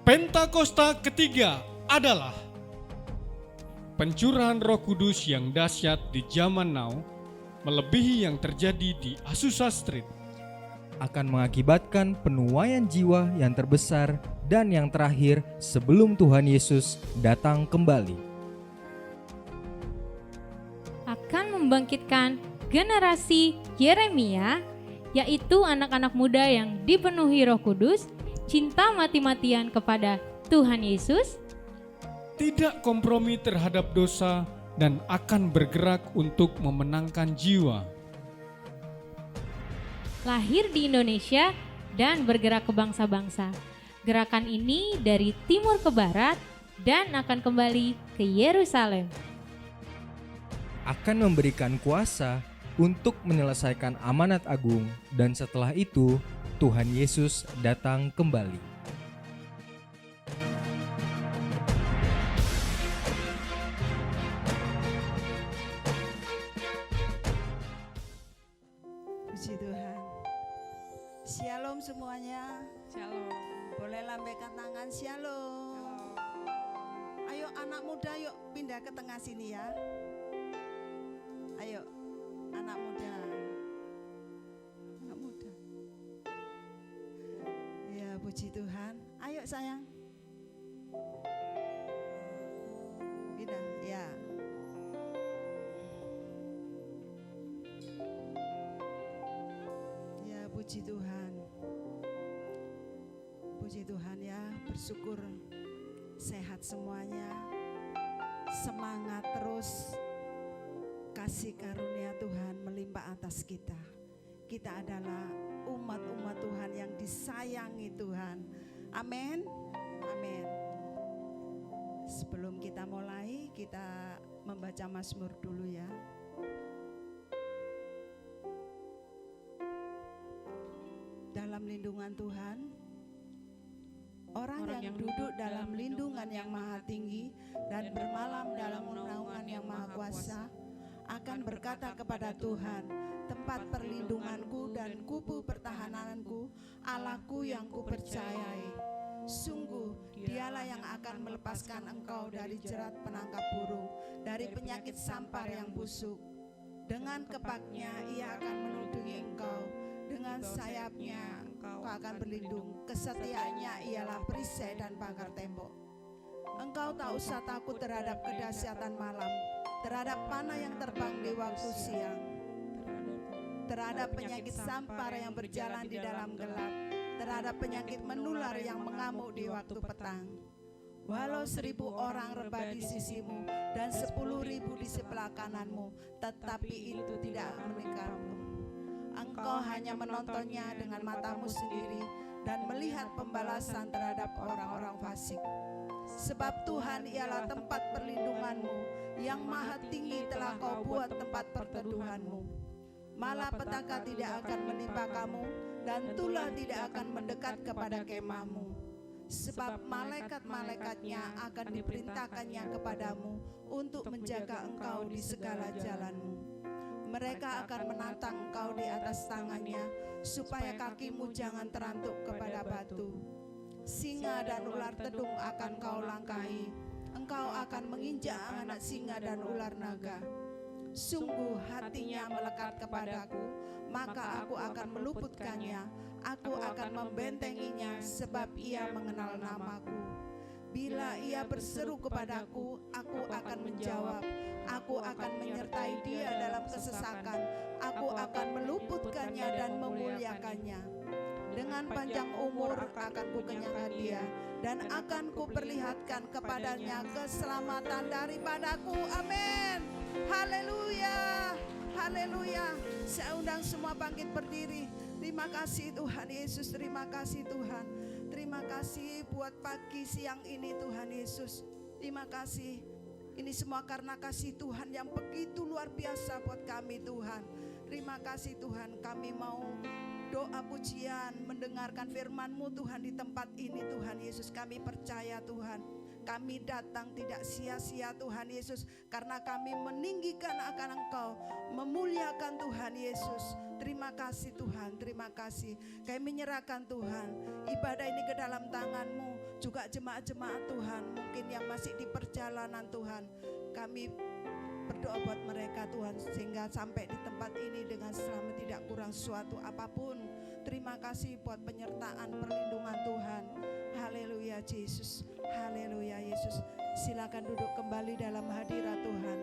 Pentakosta ketiga adalah pencurahan Roh Kudus yang dahsyat di zaman now, melebihi yang terjadi di Azusa Street. Akan mengakibatkan penuaian jiwa yang terbesar dan yang terakhir sebelum Tuhan Yesus datang kembali. Akan membangkitkan generasi Yeremia, yaitu anak-anak muda yang dipenuhi Roh Kudus, cinta mati-matian kepada Tuhan Yesus, Tidak kompromi terhadap dosa dan akan bergerak untuk memenangkan jiwa. lahir di Indonesia dan bergerak ke bangsa-bangsa. Gerakan ini dari timur ke barat dan akan kembali ke Yerusalem. Akan memberikan kuasa untuk menyelesaikan amanat agung, dan setelah itu Tuhan Yesus datang kembali. Puji Tuhan. Shalom semuanya. Shalom. Boleh lambaikan tangan, shalom. Ayo anak muda, yuk pindah ke tengah sini ya. Ayo anak muda. Anak muda. Ya, puji Tuhan. Ayo sayang. Pindah, ya. Ya, puji Tuhan. Puji Tuhan ya, bersyukur sehat semuanya. Semangat terus. Kasih karunia Tuhan melimpah atas kita. Kita adalah umat-umat Tuhan yang disayangi Tuhan. Amin. Amin. Sebelum kita mulai, kita membaca Mazmur dulu ya. Dalam lindungan Tuhan, orang yang duduk dalam lindungan yang maha tinggi dan bermalam dalam naungan yang maha kuasa akan berkata kepada Tuhan, tempat perlindunganku dan kubu pertahananku, Allahku yang kupercayai. Sungguh dialah yang akan melepaskan engkau dari jerat penangkap burung, dari penyakit sampar yang busuk. Dengan kepaknya ia akan melindungi engkau, dengan sayapnya engkau akan berlindung. Kesetiaannya ialah perisai dan pagar tembok. Engkau tak usah takut terhadap kedahsyatan malam, terhadap panah yang terbang di waktu siang, terhadap penyakit sampar yang berjalan di dalam gelap, terhadap penyakit menular yang mengamuk di waktu petang. Walau 1.000 orang rebah di sisimu dan 10.000 di sebelah kananmu, tetapi itu tidak akan meninggalmu. Engkau hanya menontonnya dengan matamu sendiri dan melihat pembalasan terhadap orang-orang fasik. Sebab Tuhan ialah tempat perlindunganmu, yang maha tinggi telah kau buat tempat perteduhanmu. Malapetaka tidak akan menimpa kamu, dan tulah tidak akan mendekat kepada kemahmu. Sebab malaikat-malaikatnya akan diperintahkannya kepadamu untuk menjaga engkau di segala jalanmu. Mereka akan menantang engkau di atas tangannya, supaya kakimu jangan terantuk kepada batu. Singa dan ular tedung akan kau langkahi, engkau akan menginjak anak singa dan ular naga. Sungguh hatinya melekat kepadaku, maka aku akan meluputkannya. Aku akan membentenginya, sebab ia mengenal namaku. Bila ia berseru kepadaku, aku akan menjawab. Aku akan menyertai dia dalam kesesakan. Aku akan meluputkannya dan memuliakannya. Dengan panjang umur akan kukenyangkan dia, dan akan kuperlihatkan kepadanya keselamatan daripadaku. Amin. Haleluya. Haleluya. Saya undang semua bangkit berdiri. Terima kasih Tuhan Yesus. Terima kasih Tuhan. Terima kasih buat pagi siang ini Tuhan Yesus. Terima kasih. Ini semua karena kasih Tuhan yang begitu luar biasa buat kami Tuhan. Terima kasih Tuhan, kami mau doa pujian, mendengarkan firman-Mu Tuhan di tempat ini Tuhan Yesus. Kami percaya Tuhan, kami datang tidak sia-sia Tuhan Yesus, karena kami meninggikan akan Engkau, memuliakan Tuhan Yesus. Terima kasih Tuhan, terima kasih. Kami menyerahkan Tuhan, ibadah ini ke dalam tangan-Mu. juga jemaat-jemaat Tuhan mungkin yang masih di perjalanan Tuhan. Kami berdoa buat mereka Tuhan, sehingga sampai di tempat ini dengan selamat, tidak kurang suatu apapun. Terima kasih buat penyertaan perlindungan Tuhan. Haleluya Yesus, haleluya Yesus. Silakan duduk kembali dalam hadirat Tuhan.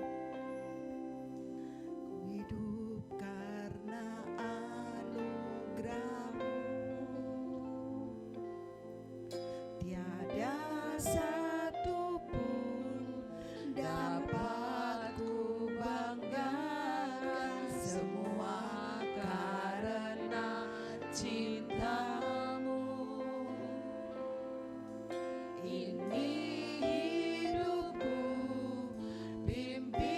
Ku hidup karena anugerah-Mu, tiada satu pun dapat ku banggakan, semua karena cinta-Mu. Ini hidupku, pimpin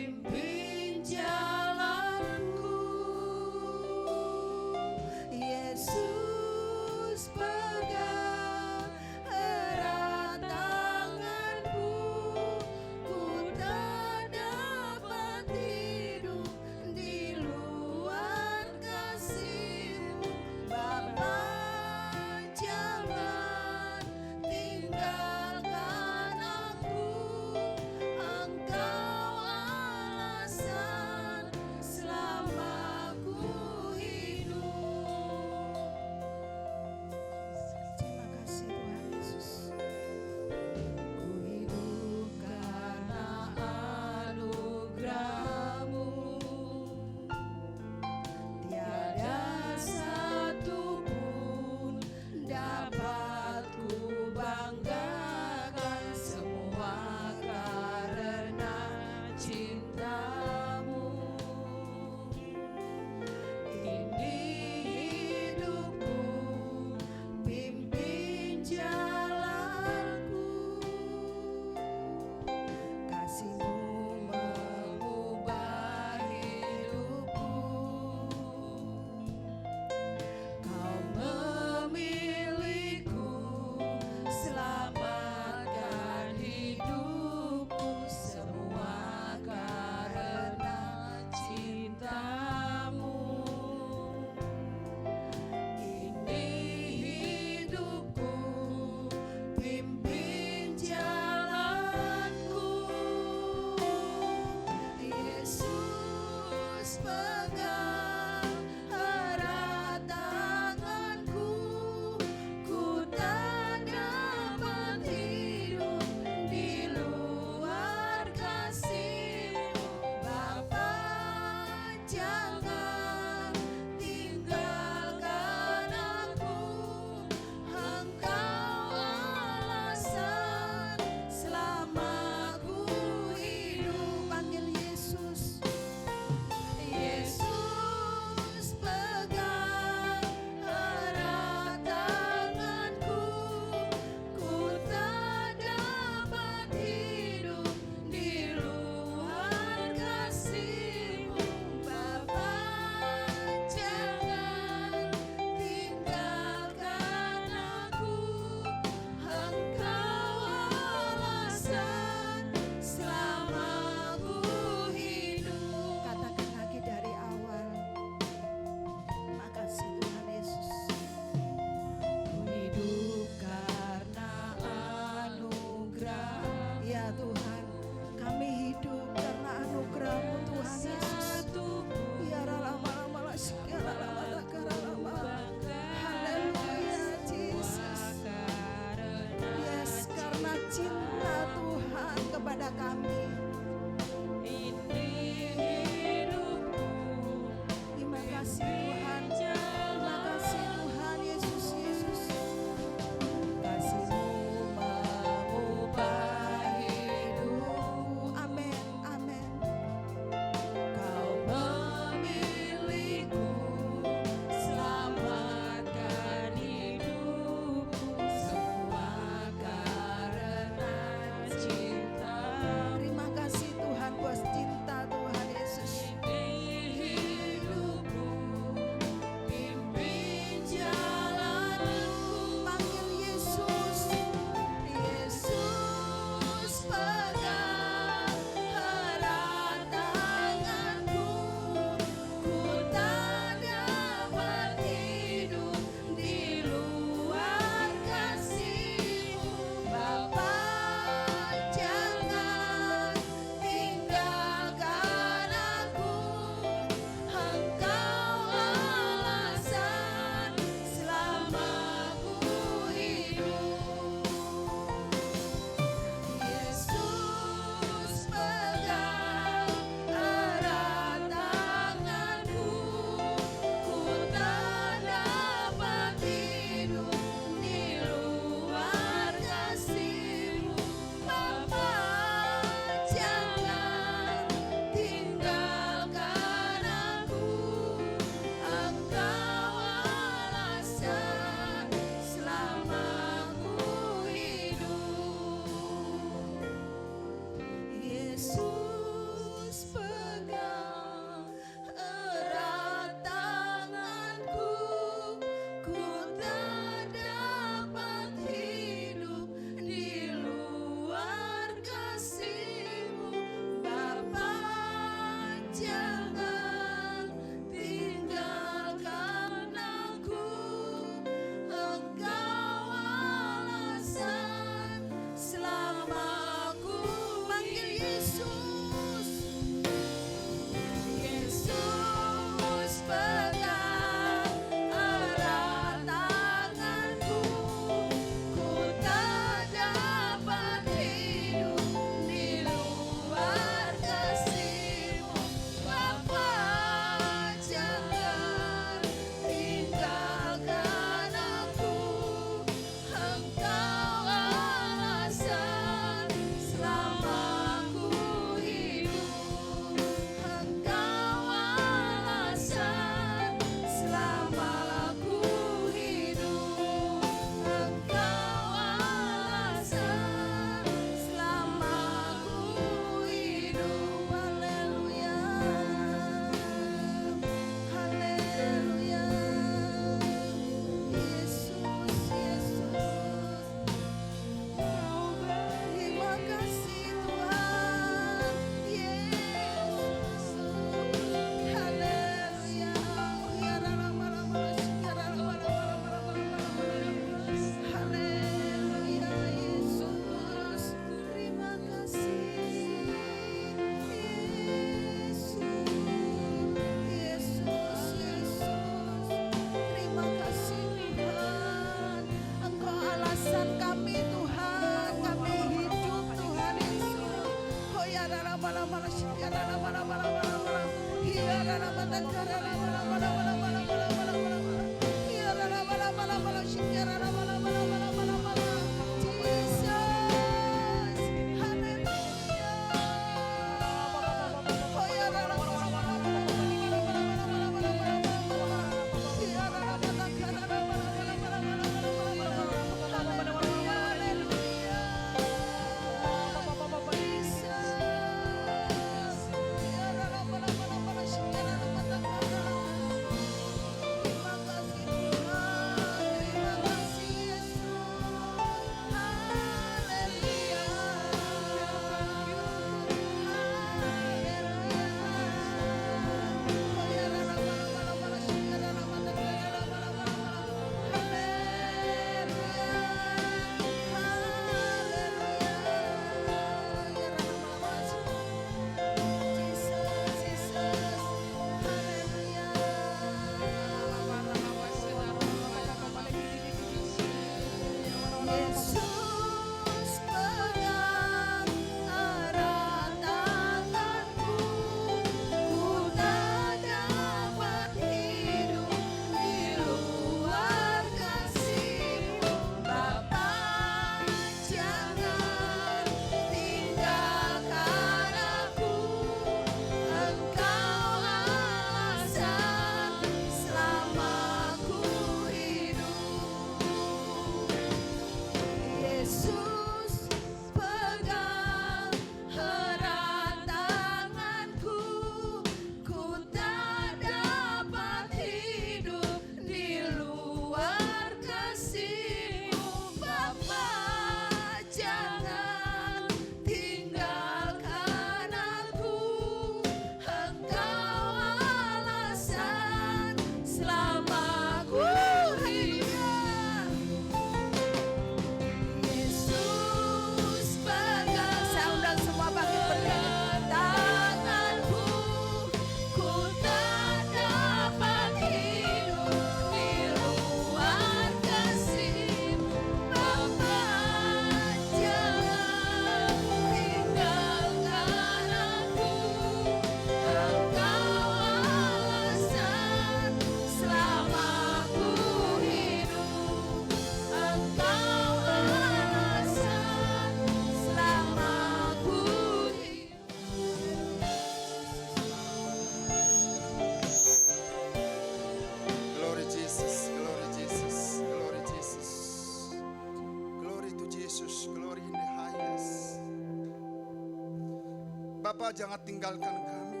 Bapa, jangan tinggalkan kami.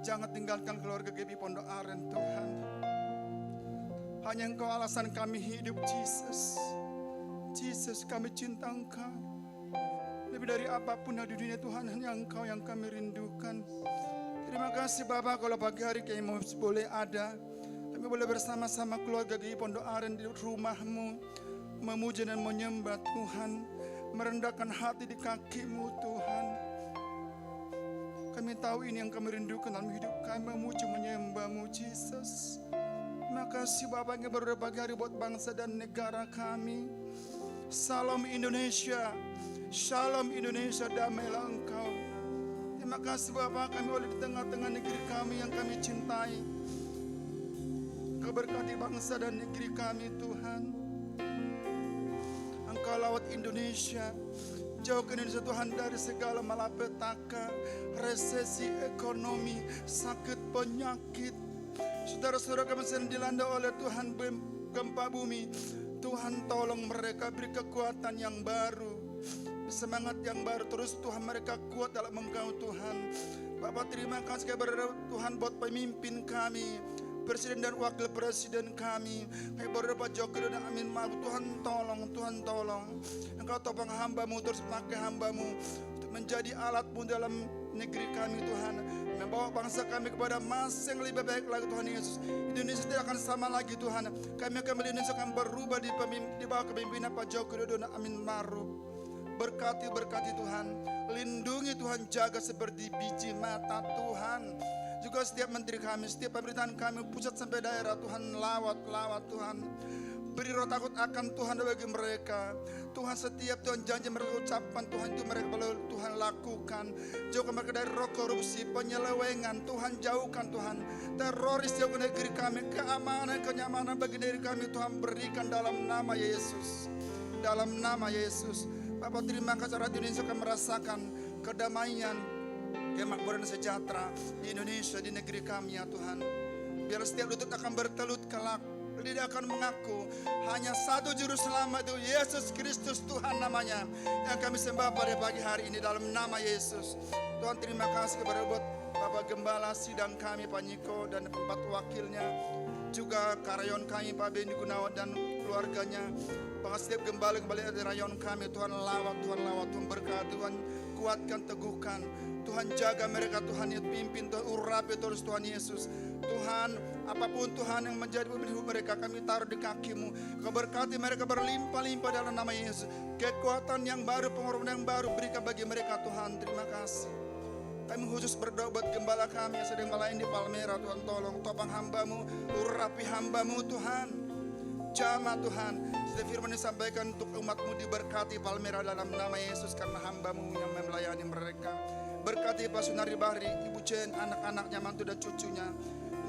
Jangan tinggalkan keluarga GBI Pondok Aren, Tuhan. Hanya Engkau alasan kami hidup, Jesus. Jesus, kami cinta Engkau. Lebih dari apapun di dunia, Tuhan, hanya Engkau yang kami rindukan. Terima kasih Bapa, kalau pagi hari kami boleh ada. Kami boleh bersama-sama keluarga GBI Pondok Aren di rumah-Mu, memuji dan menyembah Tuhan, merendahkan hati di kaki-Mu, Tuhan. Kami tahu ini yang kami rindukan dalam hidup kami, memuji menyembah-Mu, Jesus. Terima kasih Bapak yang baru pagi hari buat bangsa dan negara kami. Salam Indonesia, Shalom Indonesia, damailah Engkau. Terima kasih Bapak, kami boleh di tengah-tengah negeri kami yang kami cintai. Engkau berkati bangsa dan negeri kami, Tuhan. Engkau lawat Indonesia, jauhkan Indonesia Tuhan dari segala malapetaka, resesi ekonomi, sakit penyakit. Saudara-saudara kami sedang dilanda oleh Tuhan gempa bumi. Tuhan tolong mereka, beri kekuatan yang baru, semangat yang baru. Terus Tuhan mereka kuat dalam Engkau, Tuhan. Bapak, terima kasih kepada Tuhan buat pemimpin kami, Presiden dan Wakil Presiden kami, kepada Pak Jokowi dan Amin Ma'ruf. Tuhan tolong. Engkau topang hamba-Mu, terus pakai hamba-Mu untuk menjadi alat-Mu dalam negeri kami, Tuhan. Membawa bangsa kami kepada masa yang lebih baik lagi, Tuhan Yesus. Indonesia tidak akan sama lagi, Tuhan. Kami akan melihat Indonesia akan berubah di bawah kepemimpinan Pak Jokowi dan Amin Ma'ruf. Berkati Tuhan. Lindungi Tuhan, jaga seperti biji mata, Tuhan. Juga setiap menteri kami, setiap pemerintahan kami, pusat sampai daerah, Tuhan, lawat Tuhan. Beri roh takut akan Tuhan bagi mereka. Tuhan, setiap Tuhan janji mereka ucapkan, Tuhan itu mereka perlu Tuhan lakukan. Jauhkan mereka dari roh korupsi, penyelewengan. Tuhan jauhkan Tuhan. Teroris jauhkan negeri kami. Keamanan, kenyamanan bagi diri kami Tuhan berikan dalam nama Yesus. Dalam nama Yesus. Bapak, terima kasih rakyat Indonesia akan merasakan kedamaian, kemakmuran sejahtera di Indonesia, di negeri kami ya Tuhan. Biar setiap lutut akan bertelut kelak. Lidah akan mengaku hanya satu juru selamat, itu Yesus Kristus Tuhan namanya, yang kami sembah pada pagi hari ini dalam nama Yesus. Tuhan, terima kasih kepada buat Bapak Gembala sidang kami Pak Niko dan 4 wakilnya, juga karyawan kami Pak Benny Gunawan dan keluarganya. Setiap gembala kembali dari rayon kami, Tuhan lawat, Tuhan berkati, Tuhan kuatkan, teguhkan. Tuhan jaga mereka, Tuhan pimpin, Tuhan urapi terus Tuhan Yesus. Tuhan, apapun Tuhan yang menjadi pemimpin hidup mereka, kami taruh di kaki-Mu. Kau berkati mereka berlimpah-limpah dalam nama Yesus. Kekuatan yang baru, pengorbanan yang baru berikan bagi mereka Tuhan. Terima kasih. Kami khusus berdoa buat gembala kami yang sedang melayani di Palmera. Tuhan tolong topang hamba-Mu, urapi hamba-Mu Tuhan. Jamah Tuhan, setiap firman disampaikan untuk umat-Mu diberkati Palmera dalam nama Yesus, karena hamba-Mu yang melayani mereka. Berkati Pak Sunari Bahri, Ibu Jen, anak-anaknya, mantu dan cucunya.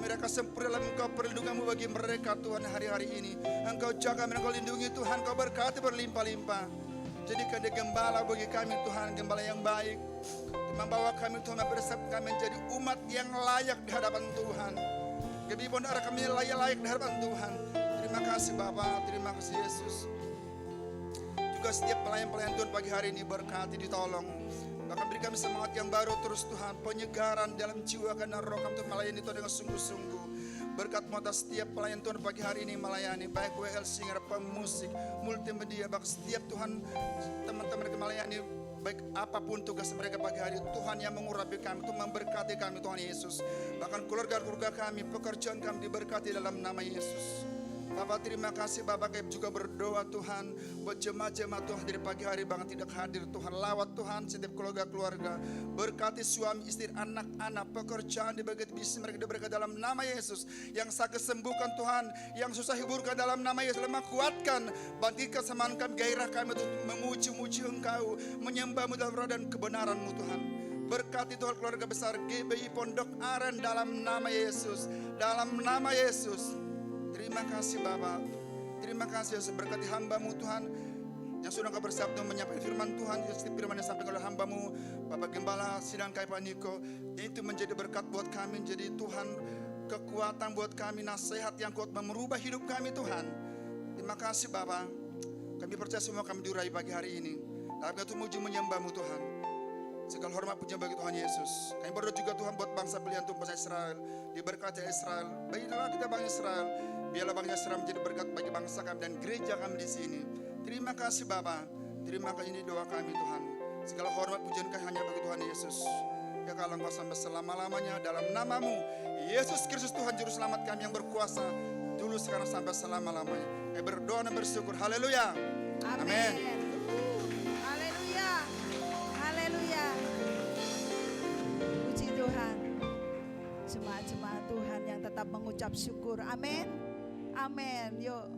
Mereka sempurna dalam Engkau perlindungan-Mu bagi mereka Tuhan hari-hari ini. Engkau jaga mereka, Engkau lindungi Tuhan, Engkau berkati berlimpah-limpah. Jadikan dia gembala bagi kami Tuhan, gembala yang baik. Membawa kami Tuhan, mempersiapkan kami menjadi umat yang layak di hadapan Tuhan. Kami darah kami layak di hadapan Tuhan. Terima kasih Bapa, terima kasih Yesus. Juga setiap pelayan-pelayan Tuhan pagi hari ini berkati, ditolong. Bahkan beri kami semangat yang baru terus Tuhan, penyegaran dalam jiwa karena roh kami Tuhan melayani Tuhan dengan sungguh-sungguh. Berkat atas setiap pelayan Tuhan pagi hari ini melayani, baik WL Singer, pemusik, multimedia, bahkan setiap Tuhan teman-teman yang melayani, baik apapun tugas mereka pagi hari, Tuhan yang mengurapi kami, Tuhan memberkati kami Tuhan Yesus. Bahkan keluarga-keluarga kami, pekerjaan kami diberkati dalam nama Yesus. Bapak terima kasih, Bapak kami juga berdoa Tuhan buat jemaat-jemaat Tuhan dari pagi hari bahkan tidak hadir Tuhan. Lawat Tuhan setiap keluarga-keluarga, berkati suami, istri, anak-anak, pekerjaan dibagi bisnis mereka diberkati dalam nama Yesus. Yang sakit sembuhkan Tuhan, yang susah hiburkan dalam nama Yesus. Lemah kuatkan, bangkitkan semangat gairah kami untuk memuji-muji Engkau, menyembah-Mu dalam roh dan kebenaran-Mu Tuhan. Berkati Tuhan keluarga besar GBI Pondok Aren dalam nama Yesus, dalam nama Yesus. Terima kasih Bapak, terima kasih Yesus, berkati hamba-Mu Tuhan yang sudah Engkau bersiapkan menyampaikan firman Tuhan. Setiap firman yang disampaikan oleh hamba-Mu Bapak Gembala sidang KAI Pak Niko, itu menjadi berkat buat kami, menjadi Tuhan kekuatan buat kami, nasihat yang kuat merubah hidup kami Tuhan. Terima kasih Bapak, kami percaya semua kami diurapi pagi hari ini. Dalam kata muji menyembah-Mu Tuhan. Segala hormat puji bagi Tuhan Yesus. Kami berdoa juga Tuhan buat bangsa pilihan Tuhan, bangsa Israel. Diberkati Israel. Baiklah kita bangsa Israel. Biarlah bangsa Israel menjadi berkat bagi bangsa kami dan gereja kami di sini. Terima kasih Bapa. Terima kasih, ini doa kami Tuhan. Segala hormat pujian kami hanya bagi Tuhan Yesus. Ya kalau Engkau sampai selama-lamanya dalam nama-Mu Yesus Kristus Tuhan Juru Selamat kami yang berkuasa dulu sekarang sampai selama-lamanya. Kami berdoa dan bersyukur. Haleluya. Amin. Haleluya. Haleluya. Puji Tuhan. Jemaat-jemaat Tuhan yang tetap mengucap syukur. Amin. Amin. Yuk.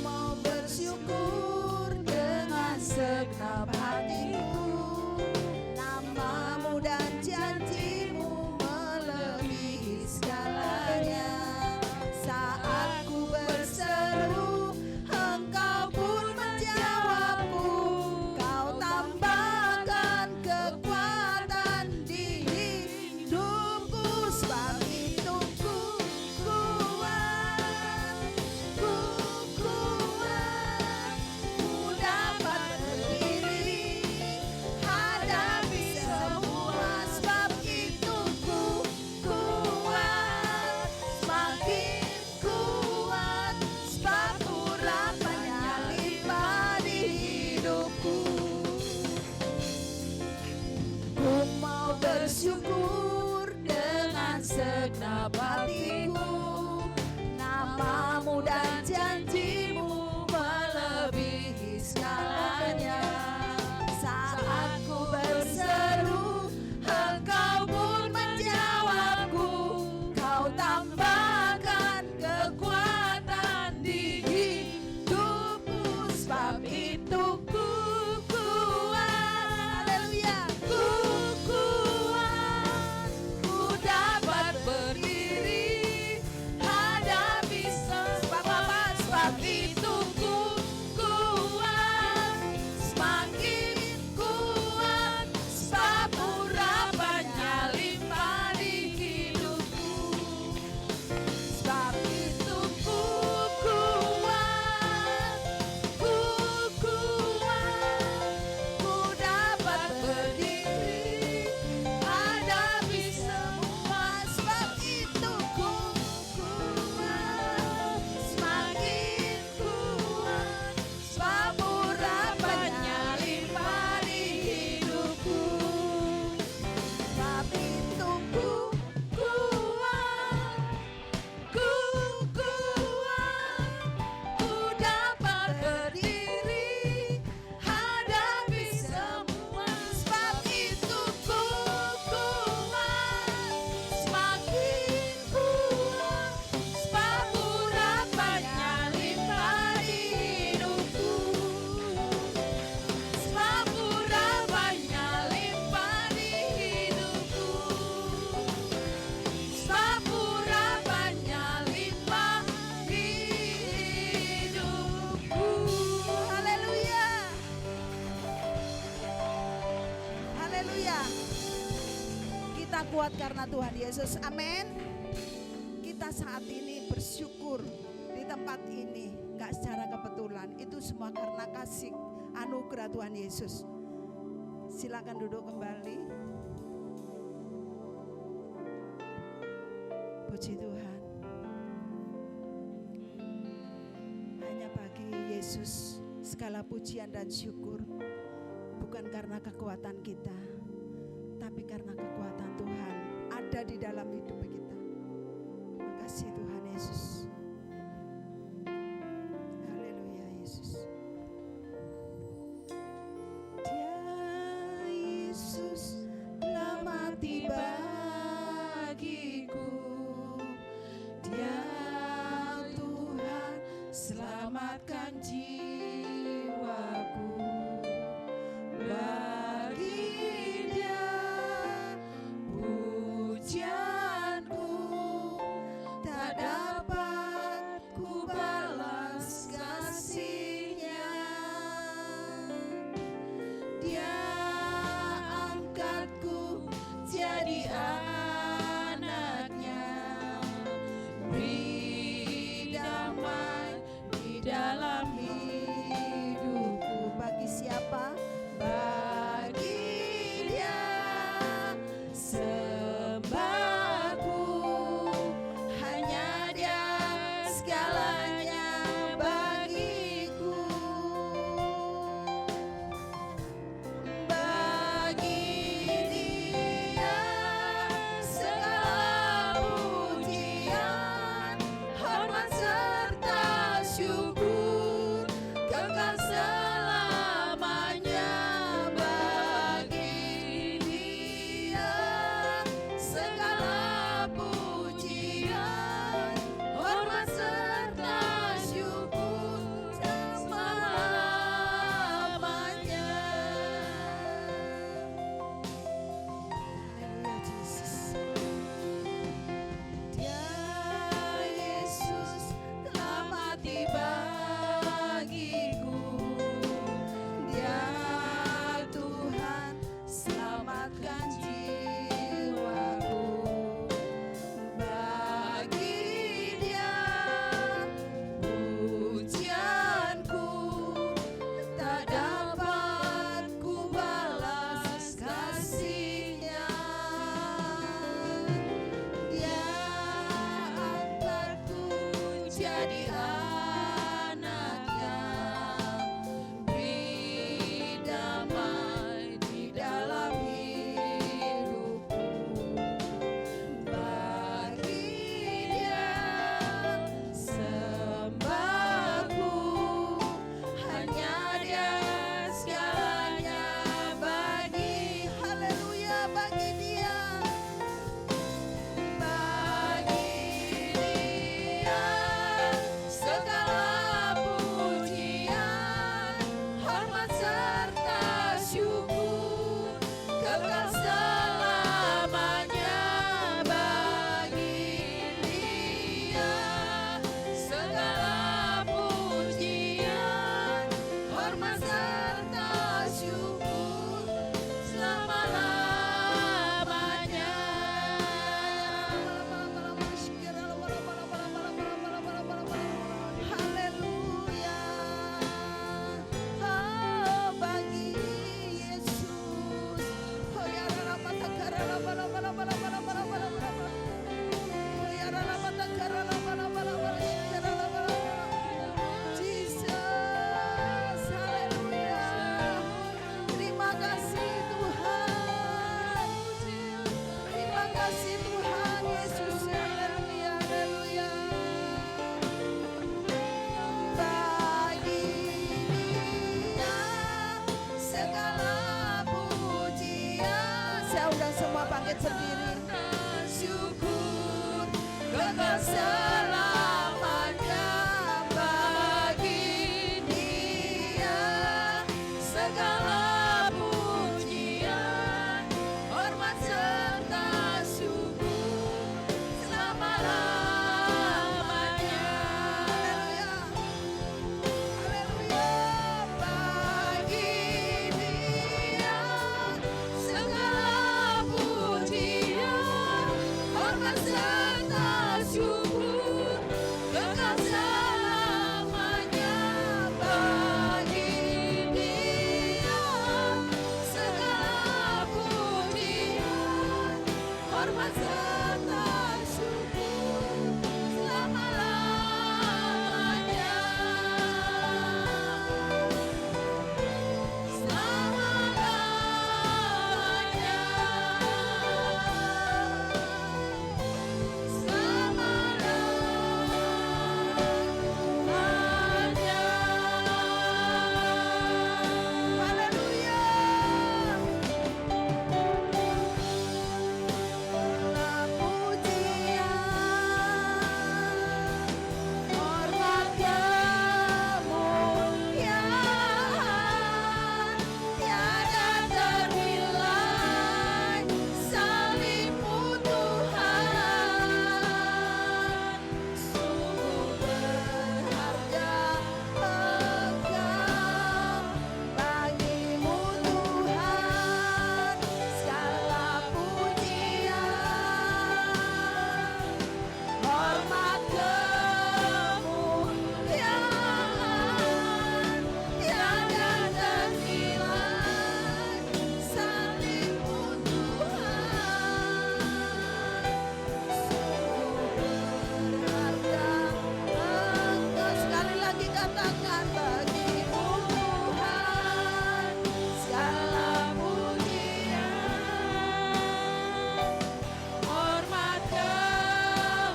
Mau bersyukur segenap hatiku. Namamu dan janjimu melebihi segalanya. Saat ku berseru, Engkau pun menjawabku. Kau tambahkan kekuatan di hidupku. Sebab itu ku kuat. Haleluya. Ku kuat. Ku dapat berdiri hadapi sebab apa? Sebab itu ku kuat. Semakin kuat. Sebab urapannya limpah di hidupku. Sebab itu ku kuat. Ku kuat. Ku dapat berdiri hadapi semua. Sebab itu ku kuat. Semakin kuat. Sebab urapannya limpah di hidupku. Sebab itu ku kuat. Ku kuat. Ku dapat berdiri hadapi semua. Sebab itu ku kuat. Semakin kuat. Sebab urapannya limpah di hidupku. Sebab urapannya limpah di hidupku. Sebab urapannya limpah di hidupku. Haleluya. Haleluya. Kita kuat karena Tuhan Yesus. Amin. Kita saat ini bersyukur di tempat ini, gak secara kebetulan. Itu semua karena kasih anugerah Tuhan Yesus. Silakan duduk kembali. Puji Tuhan. Hanya bagi Yesus segala pujian dan syukur. Bukan karena kekuatan kita, tapi karena kekuatan Tuhan ada di dalam hidup kita. Makasih Tuhan Yesus. Haleluya Yesus. Dia Yesus telah mati bagiku. Dia Tuhan selamatkan jiwaku. Bagi Dia pujian selamanya bagi Dia segala pujian, hormat serta syukur selama-lamanya. Haleluya, bagi Dia segala pujian, hormat serta syukur kekal selamanya. Bagi Dia segala pujian, hormat serta syukur selama-lamanya. Sekali lagi katakan, bagimu Tuhan segala pujian, hormat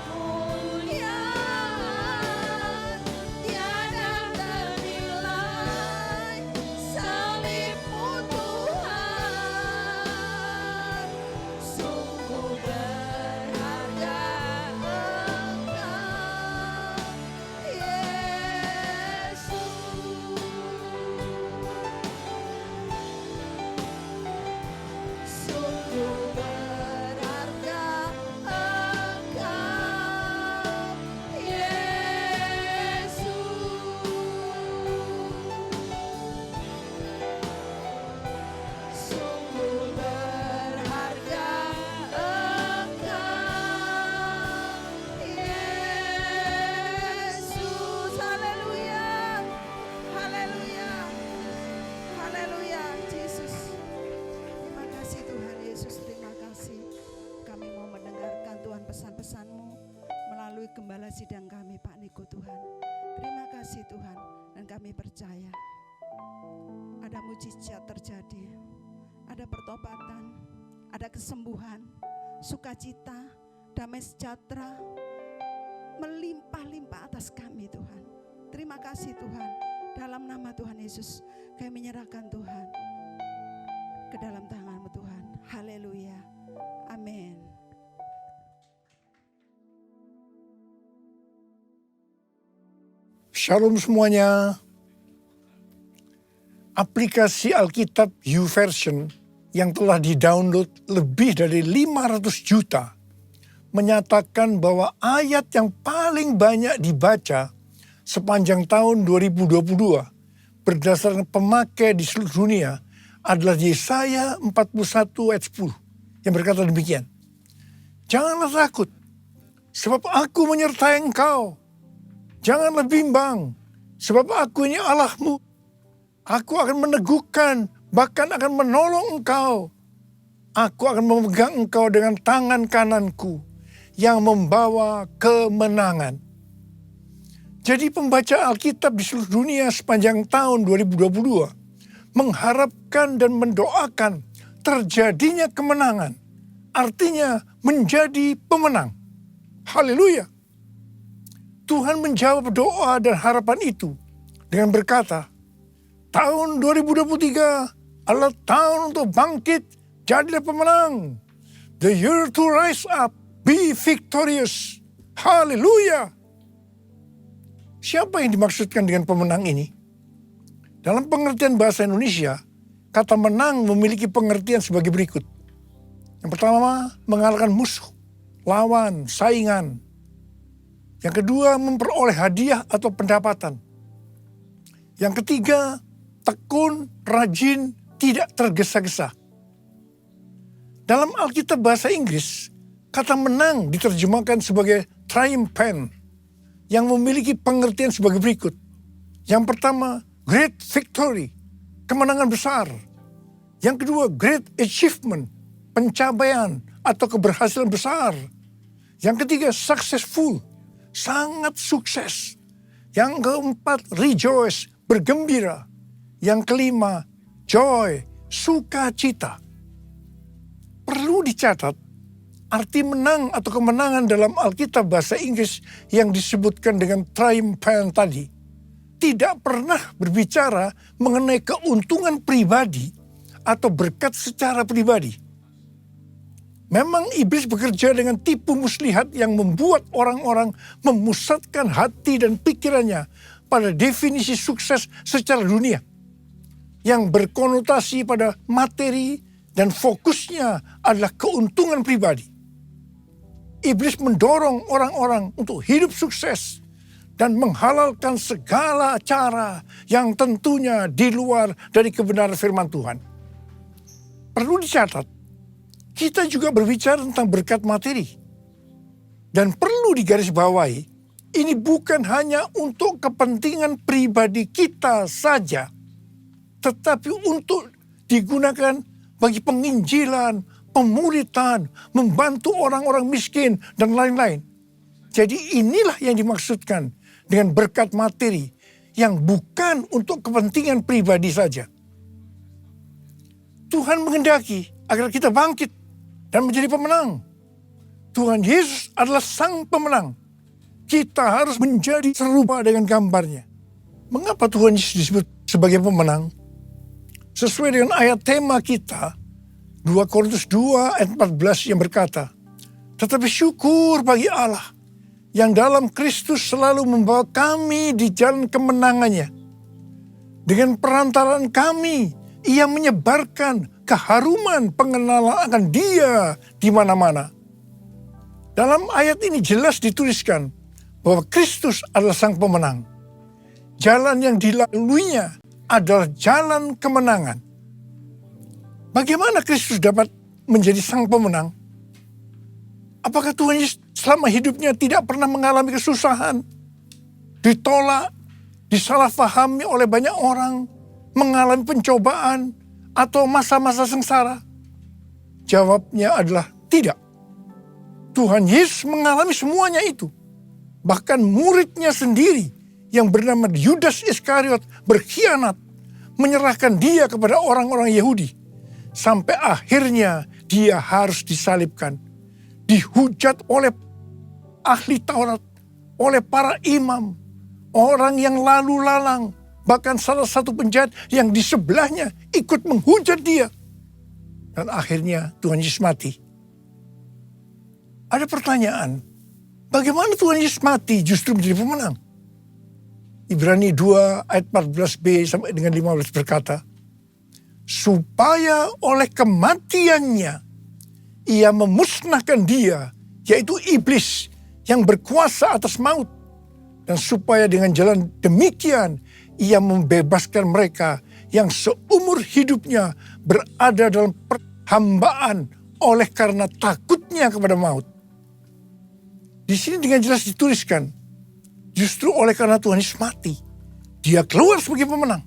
kemuliaan, tiada ternilai salibmu Tuhan, sungguh berharga sungguh berharga Engkau, Yesus. Sungguh berharga Engkau, Yesus. Haleluya, haleluya, haleluya, Yesus. Terima kasih Tuhan Yesus, terima kasih. Kami mau mendengarkan Tuhan pesan-pesan-Mu melalui gembala sidang kami Pak Niko Tuhan. Terima kasih Tuhan, dan kami percaya ada mujizat terjadi, ada pertobatan, ada kesembuhan, sukacita, damai sejahtera melimpah-limpah atas kami Tuhan. Terima kasih Tuhan, dalam nama Tuhan Yesus kami menyerahkan Tuhan ke dalam tangan-Mu Tuhan. Haleluya. Amin. Shalom semuanya. Aplikasi Alkitab YouVersion yang telah di-download lebih dari 500 juta menyatakan bahwa ayat yang paling banyak dibaca sepanjang tahun 2022 berdasarkan pemakai di seluruh dunia adalah Yesaya 41 ayat 10 yang berkata demikian. Janganlah takut, sebab aku menyertai engkau. Janganlah bimbang, sebab aku ini Allahmu. Aku akan meneguhkan, bahkan akan menolong engkau. Aku akan memegang engkau dengan tangan kananku yang membawa kemenangan. Jadi pembaca Alkitab di seluruh dunia sepanjang tahun 2022 mengharapkan dan mendoakan terjadinya kemenangan. Artinya menjadi pemenang. Haleluya. Tuhan menjawab doa dan harapan itu dengan berkata, tahun 2023 adalah tahun untuk bangkit, jadilah pemenang. The year to rise up, be victorious. Haleluya! Siapa yang dimaksudkan dengan pemenang ini? Dalam pengertian bahasa Indonesia, kata menang memiliki pengertian sebagai berikut. Yang pertama, mengalahkan musuh, lawan, saingan. Yang kedua, memperoleh hadiah atau pendapatan. Yang ketiga, tekun, rajin, tidak tergesa-gesa. Dalam Alkitab bahasa Inggris, kata menang diterjemahkan sebagai triumphant yang memiliki pengertian sebagai berikut. Yang pertama, great victory, kemenangan besar. Yang kedua, great achievement, pencapaian atau keberhasilan besar. Yang ketiga, successful, sangat sukses. Yang keempat, rejoice, bergembira. Yang kelima, joy, sukacita. Perlu dicatat, arti menang atau kemenangan dalam Alkitab bahasa Inggris yang disebutkan dengan triumphant tadi tidak pernah berbicara mengenai keuntungan pribadi atau berkat secara pribadi. Memang iblis bekerja dengan tipu muslihat yang membuat orang-orang memusatkan hati dan pikirannya pada definisi sukses secara dunia yang berkonotasi pada materi dan fokusnya adalah keuntungan pribadi. Iblis mendorong orang-orang untuk hidup sukses dan menghalalkan segala cara yang tentunya di luar dari kebenaran firman Tuhan. Perlu dicatat, kita juga berbicara tentang berkat materi. Dan perlu digarisbawahi, ini bukan hanya untuk kepentingan pribadi kita saja, tetapi untuk digunakan bagi penginjilan, pemuritan, membantu orang-orang miskin, dan lain-lain. Jadi inilah yang dimaksudkan dengan berkat materi yang bukan untuk kepentingan pribadi saja. Tuhan menghendaki agar kita bangkit dan menjadi pemenang. Tuhan Yesus adalah sang pemenang. Kita harus menjadi serupa dengan gambarnya. Mengapa Tuhan Yesus disebut sebagai pemenang? Sesuai dengan ayat tema kita, 2 Korintus 2 ayat 14 yang berkata, tetapi syukur bagi Allah yang dalam Kristus selalu membawa kami di jalan kemenangannya. Dengan perantaraan kami, Ia menyebarkan keharuman pengenalan akan Dia di mana-mana. Dalam ayat ini jelas dituliskan bahwa Kristus adalah sang pemenang. Jalan yang dilaluinya adalah jalan kemenangan. Bagaimana Kristus dapat menjadi sang pemenang? Apakah Tuhan Yesus selama hidupnya tidak pernah mengalami kesusahan? Ditolak, disalahfahami oleh banyak orang, mengalami pencobaan, atau masa-masa sengsara? Jawabnya adalah tidak. Tuhan Yesus mengalami semuanya itu. Bahkan muridnya sendiri yang bernama Yudas Iskariot berkhianat, menyerahkan dia kepada orang-orang Yahudi. Sampai akhirnya dia harus disalibkan. Dihujat oleh ahli Taurat, oleh para imam, orang yang lalu lalang. Bahkan salah satu penjahat yang di sebelahnya ikut menghujat dia. Dan akhirnya Tuhan Yesus mati. Ada pertanyaan, bagaimana Tuhan Yesus mati justru menjadi pemenang? Ibrani 2 ayat 14b sampai dengan 15 berkata, supaya oleh kematiannya Ia memusnahkan dia, yaitu iblis yang berkuasa atas maut. Dan supaya dengan jalan demikian Ia membebaskan mereka yang seumur hidupnya berada dalam perhambaan oleh karena takutnya kepada maut. Di sini dengan jelas dituliskan, justru oleh karena Tuhan Yesus mati, Dia keluar sebagai pemenang.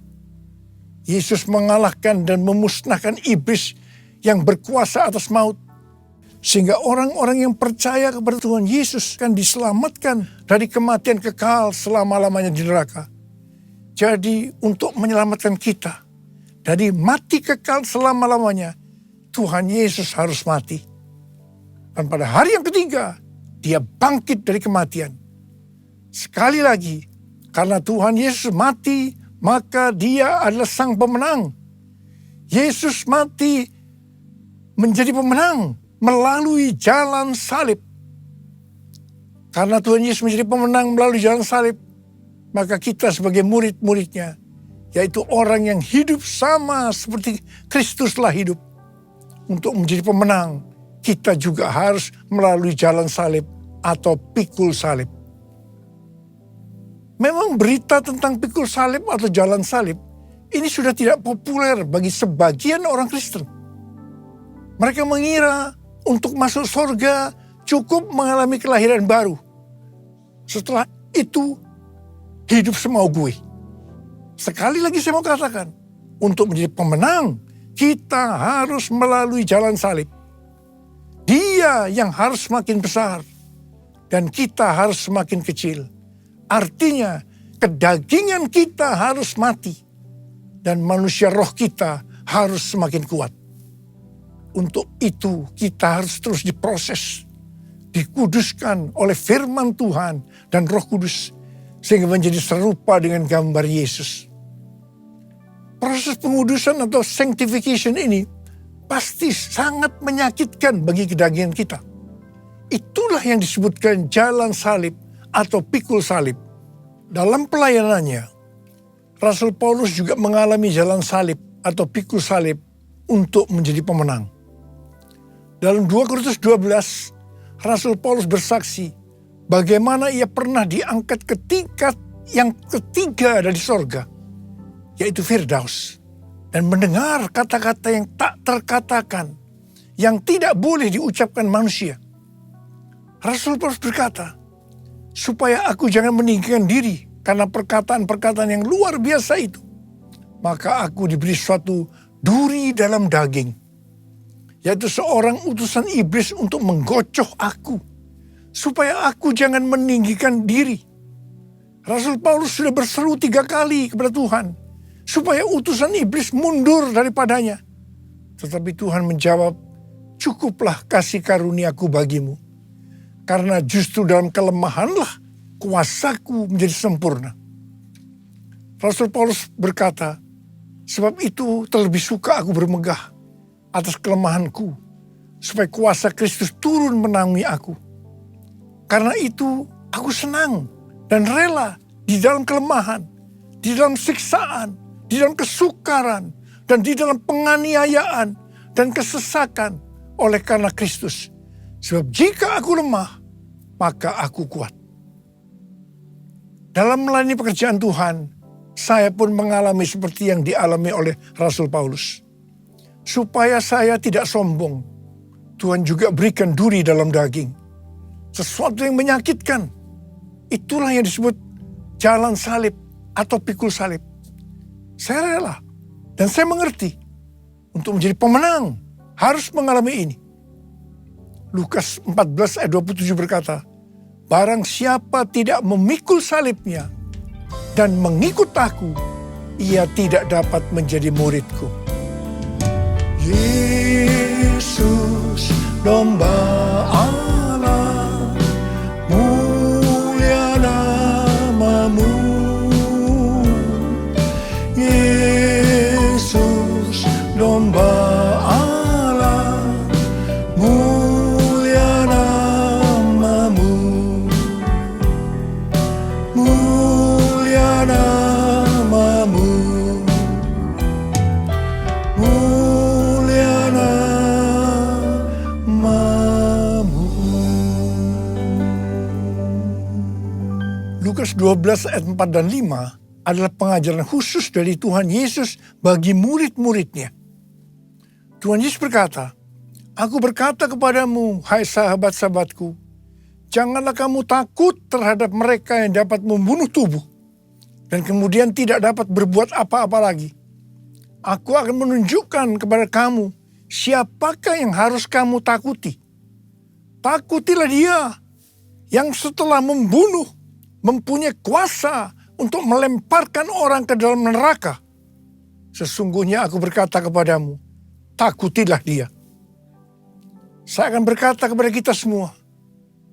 Yesus mengalahkan dan memusnahkan iblis yang berkuasa atas maut. Sehingga orang-orang yang percaya kepada Tuhan Yesus akan diselamatkan dari kematian kekal selama-lamanya di neraka. Jadi untuk menyelamatkan kita dari mati kekal selama-lamanya, Tuhan Yesus harus mati. Dan pada hari yang ketiga, Dia bangkit dari kematian. Sekali lagi, karena Tuhan Yesus mati, maka Dia adalah sang pemenang. Yesus mati menjadi pemenang melalui jalan salib. Karena Tuhan Yesus menjadi pemenang melalui jalan salib, maka kita sebagai murid-muridnya, yaitu orang yang hidup sama seperti Kristuslah hidup, untuk menjadi pemenang, kita juga harus melalui jalan salib atau pikul salib. Memang berita tentang pikul salib atau jalan salib ini sudah tidak populer bagi sebagian orang Kristen. Mereka mengira untuk masuk surga cukup mengalami kelahiran baru. Setelah itu hidup semau gue. Sekali lagi saya mau katakan, untuk menjadi pemenang kita harus melalui jalan salib. Dia yang harus semakin besar dan kita harus semakin kecil. Artinya kedagingan kita harus mati dan manusia roh kita harus semakin kuat. Untuk itu kita harus terus diproses, dikuduskan oleh firman Tuhan dan Roh Kudus sehingga menjadi serupa dengan gambar Yesus. Proses pengudusan atau sanctification ini pasti sangat menyakitkan bagi kedagingan kita. Itulah yang disebutkan jalan salib atau pikul salib. Dalam pelayanannya, Rasul Paulus juga mengalami jalan salib atau pikul salib untuk menjadi pemenang. Dalam 2 Korintus 12, Rasul Paulus bersaksi bagaimana ia pernah diangkat ke tingkat yang ketiga dari sorga, yaitu Firdaus, dan mendengar kata-kata yang tak terkatakan, yang tidak boleh diucapkan manusia. Rasul Paulus berkata, supaya aku jangan meninggikan diri karena perkataan-perkataan yang luar biasa itu, maka aku diberi suatu duri dalam daging, yaitu seorang utusan iblis untuk menggocoh aku, supaya aku jangan meninggikan diri. Rasul Paulus sudah berseru 3 kali kepada Tuhan, supaya utusan iblis mundur daripadanya. Tetapi Tuhan menjawab, cukuplah kasih karuniaku bagimu, karena justru dalam kelemahanlah kuasaku menjadi sempurna. Rasul Paulus berkata, sebab itu terlebih suka aku bermegah atas kelemahanku, supaya kuasa Kristus turun menangani aku. Karena itu aku senang dan rela di dalam kelemahan, di dalam siksaan, di dalam kesukaran, dan di dalam penganiayaan dan kesesakan oleh karena Kristus. Sebab jika aku lemah, maka aku kuat. Dalam melayani pekerjaan Tuhan, saya pun mengalami seperti yang dialami oleh Rasul Paulus. Supaya saya tidak sombong, Tuhan juga berikan duri dalam daging. Sesuatu yang menyakitkan. Itulah yang disebut jalan salib atau pikul salib. Saya rela dan saya mengerti untuk menjadi pemenang harus mengalami ini. Lukas 14 ayat 27 berkata, barang siapa tidak memikul salibnya dan mengikut aku, ia tidak dapat menjadi muridku. Yesus, domba Allah, mulia namamu. Yesus, domba Allah, mulia namamu. Mulia namamu. Mulia namamu. Lukas 12 ayat 4 dan 5 adalah pengajaran khusus dari Tuhan Yesus bagi murid-muridnya. Tuhan Yesus berkata, aku berkata kepadamu, hai sahabat-sahabatku, janganlah kamu takut terhadap mereka yang dapat membunuh tubuh dan kemudian tidak dapat berbuat apa-apa lagi. Aku akan menunjukkan kepada kamu siapakah yang harus kamu takuti. Takutilah dia yang setelah membunuh mempunyai kuasa untuk melemparkan orang ke dalam neraka. Sesungguhnya aku berkata kepadamu, takutilah dia. Saya akan berkata kepada kita semua,